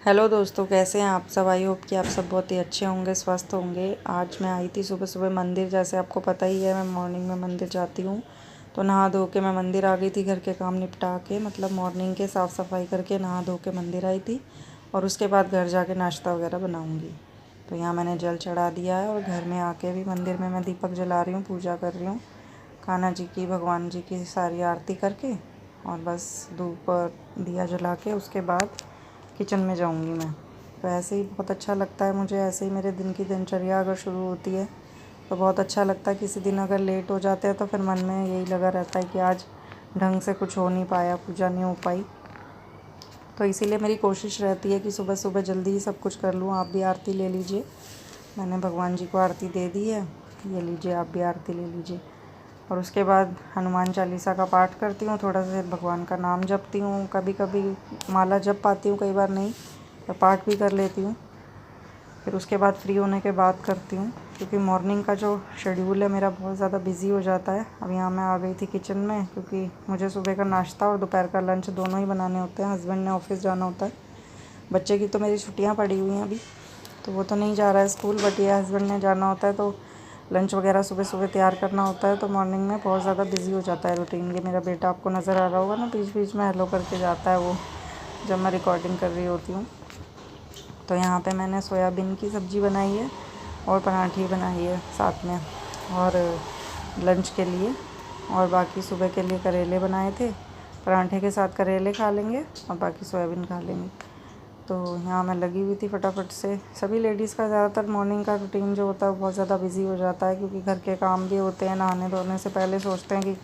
Hello दोस्तों, कैसे हैं आप सब। आई होप कि आप सब बहुत ही अच्छे होंगे, स्वस्थ होंगे। आज मैं आई थी सुबह सुबह मंदिर। जैसे आपको पता ही है, मैं मॉर्निंग में मंदिर जाती हूँ। तो नहा धो के मैं मंदिर आ गई थी, घर के काम निपटा के, मतलब मॉर्निंग के साफ़ सफाई करके नहा धो के मंदिर आई थी। और उसके बाद घर जाके नाश्ता वगैरह बनाऊँगी। तो यहाँ मैंने जल चढ़ा दिया है और घर में आके भी मंदिर में मैं दीपक जला रही हूँ, पूजा कर रही हूँ कान्हा जी की, भगवान जी की सारी आरती करके। और बस धूप और दिया जला के उसके बाद किचन में जाऊंगी मैं। तो ऐसे ही बहुत अच्छा लगता है मुझे। ऐसे ही मेरे दिन की दिनचर्या अगर शुरू होती है तो बहुत अच्छा लगता है। किसी दिन अगर लेट हो जाते हैं तो फिर मन में यही लगा रहता है कि आज ढंग से कुछ हो नहीं पाया, पूजा नहीं हो पाई। तो इसीलिए मेरी कोशिश रहती है कि सुबह सुबह जल्दी ही सब कुछ कर लूँ। आप भी आरती ले लीजिए। मैंने भगवान जी को आरती दे दी है, ये लीजिए, आप भी आरती ले लीजिए। और उसके बाद हनुमान चालीसा का पाठ करती हूँ, थोड़ा सा भगवान का नाम जपती हूँ। कभी कभी माला जप पाती हूँ, कई बार नहीं, तो पाठ भी कर लेती हूँ। फिर उसके बाद फ्री होने के बाद करती हूँ, क्योंकि मॉर्निंग का जो शेड्यूल है मेरा बहुत ज़्यादा बिज़ी हो जाता है। अब यहाँ मैं आ गई थी किचन में, क्योंकि मुझे सुबह का नाश्ता और दोपहर का लंच दोनों ही बनाने होते हैं। हस्बैंड ने ऑफिस जाना होता है। बच्चे की तो मेरी छुट्टियाँ पड़ी हुई हैं अभी, तो वो तो नहीं जा रहा है स्कूल, बट ये हस्बैंड ने जाना होता है। तो लंच वगैरह सुबह सुबह तैयार करना होता है। तो मॉर्निंग में बहुत ज़्यादा बिज़ी हो जाता है रूटीन। ये मेरा बेटा आपको नज़र आ रहा होगा ना, बीच बीच में हेलो करके जाता है वो, जब मैं रिकॉर्डिंग कर रही होती हूँ। तो यहाँ पे मैंने सोयाबीन की सब्ज़ी बनाई है और पराठी बनाई है साथ में, और लंच के लिए। और बाकी सुबह के लिए करेले बनाए थे। पराठे के साथ करेले खा लेंगे और बाकी सोयाबीन खा लेंगे। तो यहाँ मैं लगी हुई थी फटाफट से। सभी लेडीज़ का ज़्यादातर मॉर्निंग का रूटीन जो होता है बहुत ज़्यादा बिज़ी हो जाता है, क्योंकि घर के काम भी होते हैं। नहाने धोने से पहले सोचते हैं कि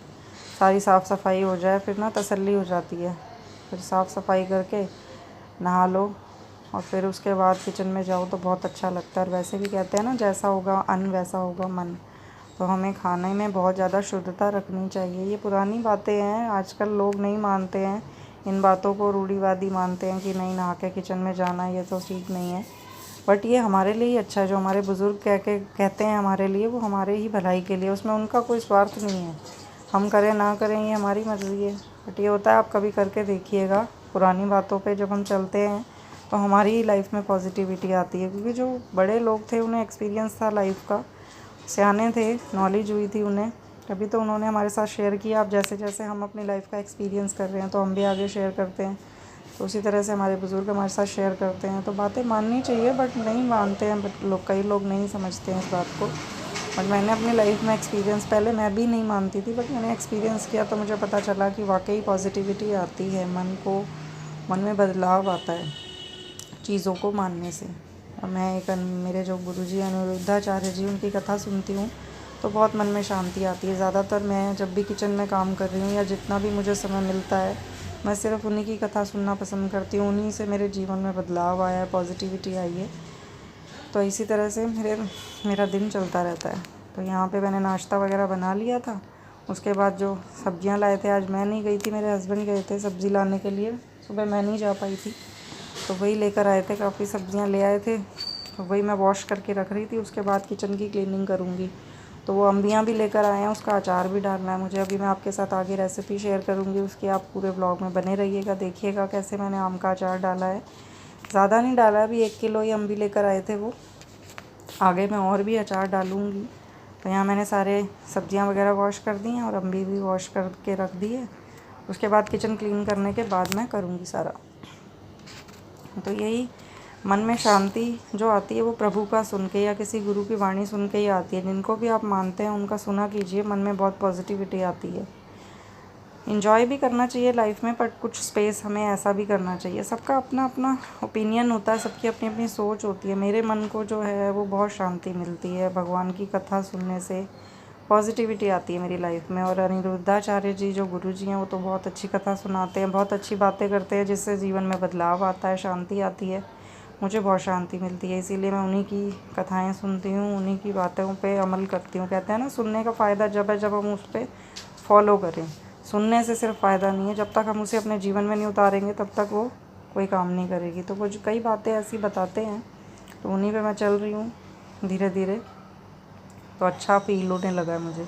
सारी साफ़ सफाई हो जाए, फिर ना तसल्ली हो जाती है। फिर साफ़ सफाई करके नहा लो और फिर उसके बाद किचन में जाओ तो बहुत अच्छा लगता है। और वैसे भी कहते हैं ना, जैसा होगा अन्न वैसा होगा मन। तो हमें खाने में बहुत ज़्यादा शुद्धता रखनी चाहिए। ये पुरानी बातें हैं, आजकल लोग नहीं मानते हैं इन बातों को, रूढ़िवादी मानते हैं कि नहीं, नहा के किचन में जाना ये तो ठीक नहीं है। बट ये हमारे लिए ही अच्छा है। जो हमारे बुज़ुर्ग कहते हैं हमारे लिए, वो हमारे ही भलाई के लिए, उसमें उनका कोई स्वार्थ नहीं है। हम करें ना करें ये हमारी मर्ज़ी है। बट ये होता है, आप कभी करके देखिएगा, पुरानी बातों पे जब हम चलते हैं तो हमारी ही लाइफ में पॉजिटिविटी आती है। क्योंकि जो बड़े लोग थे उन्हें एक्सपीरियंस था लाइफ का, सियाने थे, नॉलेज हुई थी उन्हें, तभी तो उन्होंने हमारे साथ शेयर किया। अब जैसे जैसे हम अपनी लाइफ का एक्सपीरियंस कर रहे हैं तो हम भी आगे शेयर करते हैं। तो उसी तरह से हमारे बुज़ुर्ग हमारे साथ शेयर करते हैं। तो बातें माननी चाहिए, बट नहीं मानते हैं, बट कई लोग नहीं समझते हैं इस बात को। बट मैंने अपनी लाइफ में एक्सपीरियंस, पहले मैं भी नहीं मानती थी, बट मैंने एक्सपीरियंस किया तो मुझे पता चला कि वाकई पॉजिटिविटी आती है। मन में बदलाव आता है चीज़ों को मानने से। और मैं मेरे जो गुरुजी अनिरुद्धाचार्य जी, उनकी कथा सुनती हूँ तो बहुत मन में शांति आती है। ज़्यादातर मैं जब भी किचन में काम कर रही हूँ या जितना भी मुझे समय मिलता है, मैं सिर्फ उन्हीं की कथा सुनना पसंद करती हूँ। उन्हीं से मेरे जीवन में बदलाव आया है, पॉजिटिविटी आई है। तो इसी तरह से मेरा दिन चलता रहता है। तो यहाँ पे मैंने नाश्ता वगैरह बना लिया था। उसके बाद जो सब्जियाँ लाए थे, आज मैं नहीं गई थी, मेरे हस्बैंड गए थे सब्ज़ी लाने के लिए। सुबह मैं नहीं जा पाई थी, तो वही लेकर आए थे, काफ़ी सब्जियां ले आए थे। तो वही मैं वॉश करके रख रही थी। उसके बाद किचन की क्लीनिंग करूँगी। तो वो अम्बियाँ भी लेकर आए हैं, उसका अचार भी डालना है मुझे। अभी मैं आपके साथ आगे रेसिपी शेयर करूँगी उसकी, आप पूरे ब्लॉग में बने रहिएगा, देखिएगा कैसे मैंने आम का अचार डाला है। ज़्यादा नहीं डाला, अभी 1 किलो ही अम्बी लेकर आए थे वो। आगे मैं और भी अचार डालूँगी। तो यहाँ मैंने सारे सब्जियाँ वगैरह वॉश कर दी हैं और अम्बी भी वॉश करके रख दी है। उसके बाद किचन क्लीन करने के बाद मैं करूँगी सारा। तो यही मन में शांति जो आती है वो प्रभु का सुन के या किसी गुरु की वाणी सुन के ही आती है। जिनको भी आप मानते हैं उनका सुना कीजिए, मन में बहुत पॉजिटिविटी आती है। इन्जॉय भी करना चाहिए लाइफ में, पर कुछ स्पेस हमें ऐसा भी करना चाहिए। सबका अपना अपना ओपिनियन होता है, सबकी अपनी अपनी सोच होती है। मेरे मन को जो है वो बहुत शांति मिलती है भगवान की कथा सुनने से, पॉजिटिविटी आती है मेरी लाइफ में। और अनिरुद्धाचार्य जी जो गुरु जी हैं, वो तो बहुत अच्छी कथा सुनाते हैं, बहुत अच्छी बातें करते हैं, जिससे जीवन में बदलाव आता है, शांति आती है। मुझे बहुत शांति मिलती है, इसीलिए मैं उन्हीं की कथाएं सुनती हूँ, उन्हीं की बातों पे अमल करती हूँ। कहते हैं ना, सुनने का फ़ायदा जब है जब हम उस पर फॉलो करें। सुनने से सिर्फ फ़ायदा नहीं है, जब तक हम उसे अपने जीवन में नहीं उतारेंगे तब तक वो कोई काम नहीं करेगी। तो वो जो कई बातें ऐसी बताते हैं, तो उन्हीं पे मैं चल रही हूँ धीरे धीरे। तो अच्छा फील होने लगा है मुझे,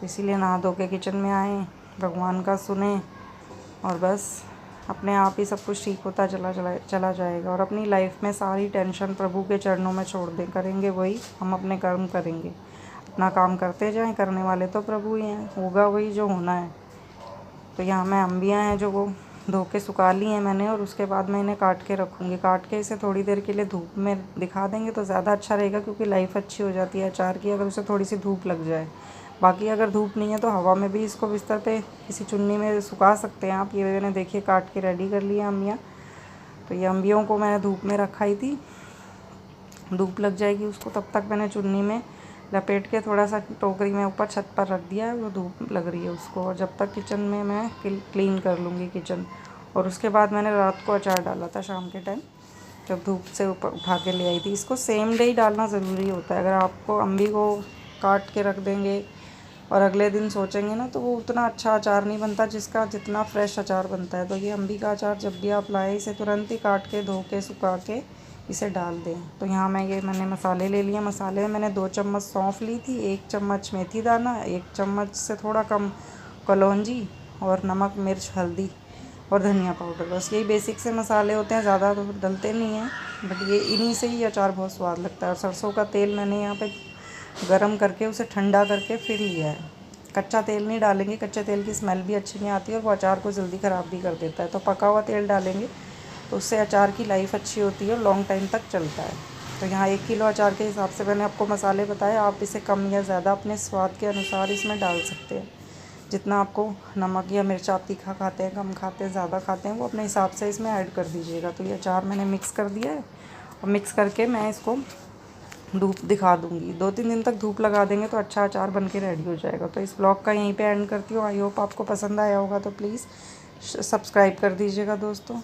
इसीलिए नहा धो के किचन में आए, भगवान का सुने और बस अपने आप ही सब कुछ ठीक होता चला जाएगा। और अपनी लाइफ में सारी टेंशन प्रभु के चरणों में छोड़ दें, करेंगे वही, हम अपने कर्म करेंगे, अपना काम करते जाएं, करने वाले तो प्रभु ही हैं, होगा वही जो होना है। तो यहाँ मैं अम्बियाँ हैं जो वो धो के सुखा ली हैं मैंने, और उसके बाद मैं इन्हें काट के रखूँगी। काट के इसे थोड़ी देर के लिए धूप में दिखा देंगे तो ज़्यादा अच्छा रहेगा, क्योंकि लाइफ अच्छी हो जाती है अचार की अगर उसे थोड़ी सी धूप लग जाए। बाकी अगर धूप नहीं है तो हवा में भी इसको बिस्तर पे किसी चुन्नी में सुखा सकते हैं आप। ये मैंने देखिए काट के रेडी कर लिया अम्बियाँ। तो ये अम्बियों को मैंने धूप में रखा ही थी, धूप लग जाएगी उसको, तब तक मैंने चुन्नी में लपेट के थोड़ा सा टोकरी में ऊपर छत पर रख दिया है, वो धूप लग रही है उसको। और जब तक किचन में मैं क्लीन कर लूँगी किचन। और उसके बाद मैंने रात को अचार डाला था शाम के टाइम, जब धूप से ऊपर उठा के ले आई थी। इसको सेम डे ही डालना ज़रूरी होता है। अगर आपको अम्बी को काट के रख देंगे और अगले दिन सोचेंगे ना, तो वो उतना अच्छा अचार नहीं बनता जितना फ्रेश अचार बनता है। तो ये अम्बी का अचार जब भी आप लाएँ, इसे तुरंत ही काट के धो के सुखा के इसे डाल दें। तो यहाँ मैंने मसाले ले लिए। मसाले में मैंने 2 चम्मच सौंफ ली थी, 1 चम्मच मेथी दाना, 1 चम्मच से थोड़ा कम कलौंजी, और नमक, मिर्च, हल्दी और धनिया पाउडर। बस यही बेसिक से मसाले होते हैं, ज़्यादा तो डलते नहीं हैं, बट ये इन्हीं से ही अचार बहुत स्वाद लगता है। और सरसों का तेल मैंने यहाँ पे गरम करके उसे ठंडा करके फिर लिया है। कच्चा तेल नहीं डालेंगे, कच्चे तेल की स्मेल भी अच्छी नहीं आती है और वो अचार को जल्दी ख़राब भी कर देता है। तो पका हुआ तेल डालेंगे तो उससे अचार की लाइफ अच्छी होती है और लॉन्ग टाइम तक चलता है। तो यहाँ 1 किलो अचार के हिसाब से मैंने आपको मसाले बताए। आप इसे कम या ज़्यादा अपने स्वाद के अनुसार इसमें डाल सकते हैं। जितना आपको नमक या मिर्च आप तीखा खाते हैं, कम खाते हैं, ज़्यादा खाते हैं, वो अपने हिसाब से इसमें ऐड कर दीजिएगा। तो ये अचार मैंने मिक्स कर दिया है, और मिक्स करके मैं इसको धूप दिखा दूँगी। 2-3 दिन तक धूप लगा देंगे तो अच्छा अचार बन के रेडी हो जाएगा। तो इस ब्लॉग का यहीं पे एंड करती हूँ। आई होप आपको पसंद आया होगा, तो प्लीज़ सब्सक्राइब कर दीजिएगा दोस्तों।